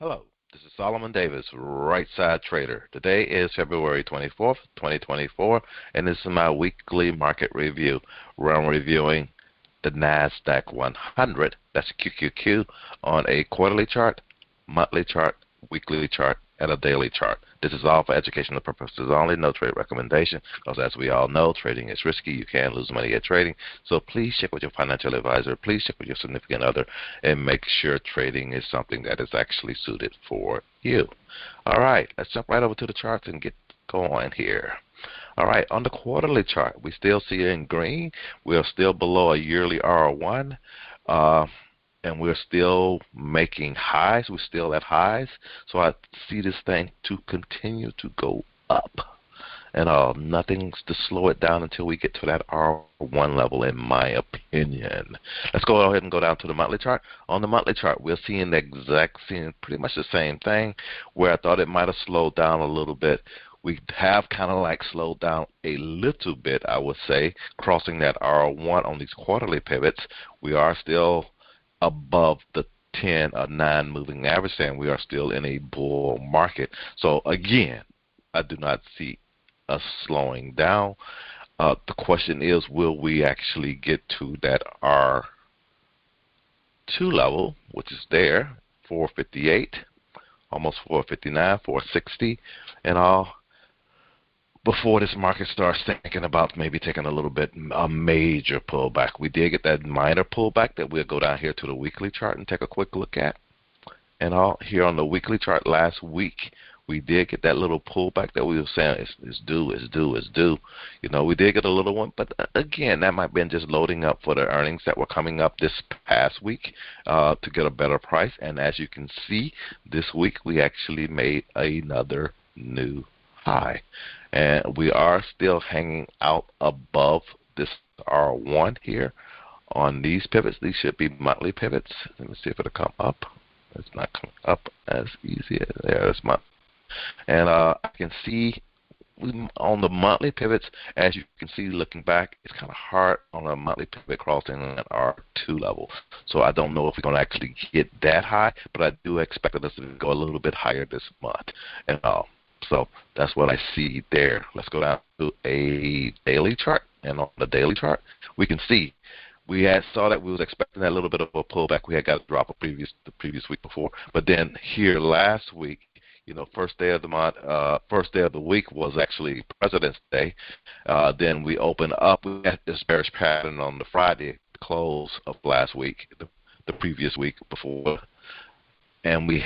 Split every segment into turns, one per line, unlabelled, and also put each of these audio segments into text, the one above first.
Hello, this is Solomon Davis, Right Side Trader. Today is February 24th, 2024, and this is my weekly market review where I'm reviewing the NASDAQ 100, that's QQQ, on a quarterly chart, monthly chart, weekly chart, and a daily chart. This is all for educational purposes only, no trade recommendation, because as we all know, trading is risky. You can lose money at trading. So please check with your financial advisor. Please check with your significant other and make sure trading is something that is actually suited for you. All right, let's jump right over to the charts and get going here. All right, on the quarterly chart, we still see it in green. We're still below a yearly R1. And we're still making highs. We're still at highs. So I see this thing to continue to go up. And nothing's to slow it down until we get to that R1 level, in my opinion. Let's go ahead and go down to the monthly chart. On the monthly chart, we're seeing pretty much the same thing, where I thought it might have slowed down a little bit. We have kind of like slowed down a little bit, I would say, crossing that R1 on these quarterly pivots. We are still above the 10 or 9 moving average, and we are still in a bull market. So again, I do not see us slowing down. The question is, will we actually get to that R2 level, which is there, 458, almost 459, 460, and all, before this market starts thinking about maybe taking a major pullback. We did get that minor pullback that we'll go down here to the weekly chart and take a quick look at. And all here on the weekly chart last week, we did get that little pullback that we were saying is due. You know, we did get a little one, but again, that might have been just loading up for the earnings that were coming up this past week to get a better price. And as you can see, this week we actually made another new high. And we are still hanging out above this R1 here on these pivots. These should be monthly pivots. Let me see if it'll come up. It's not coming up as easy as there. It's month. And I can see on the monthly pivots, as you can see looking back, it's kind of hard on a monthly pivot crossing an R2 level. So I don't know if we're going to actually get that high, but I do expect us to go a little bit higher this month. And so that's what I see there. Let's go down to a daily chart. And on the daily chart, we can see we saw that we was expecting that little bit of a pullback. We had got a drop the previous week before. But then here last week, you know, first day of the month, first day of the week was actually President's Day. Then we opened up. We had this bearish pattern on the Friday close of last week, the previous week before. And we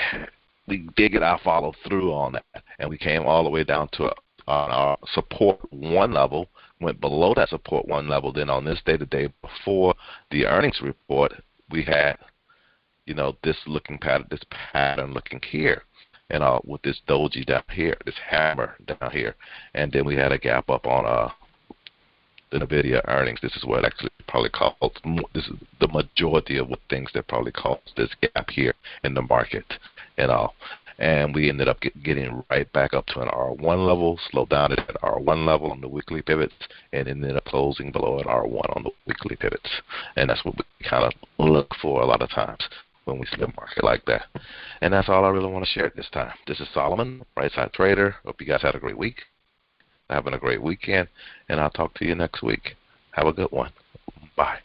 did get our follow through on that, and we came all the way down to our support 1 level, went below that support 1 level. Then on this day, the day before the earnings report, we had, you know, this pattern looking here, and with this doji down here, this hammer down here, and then we had a gap up on the NVIDIA earnings. This is what actually probably caused, this is the majority of what things that probably caused this gap here in the market and all. And we ended up getting right back up to an R1 level, slowed down at that R1 level on the weekly pivots, and ended up closing below an R1 on the weekly pivots. And that's what we kind of look for a lot of times when we see a market like that. And that's all I really want to share at this time. This is Solomon, Right Side Trader. Hope you guys had a great week, having a great weekend, and I'll talk to you next week. Have a good one. Bye.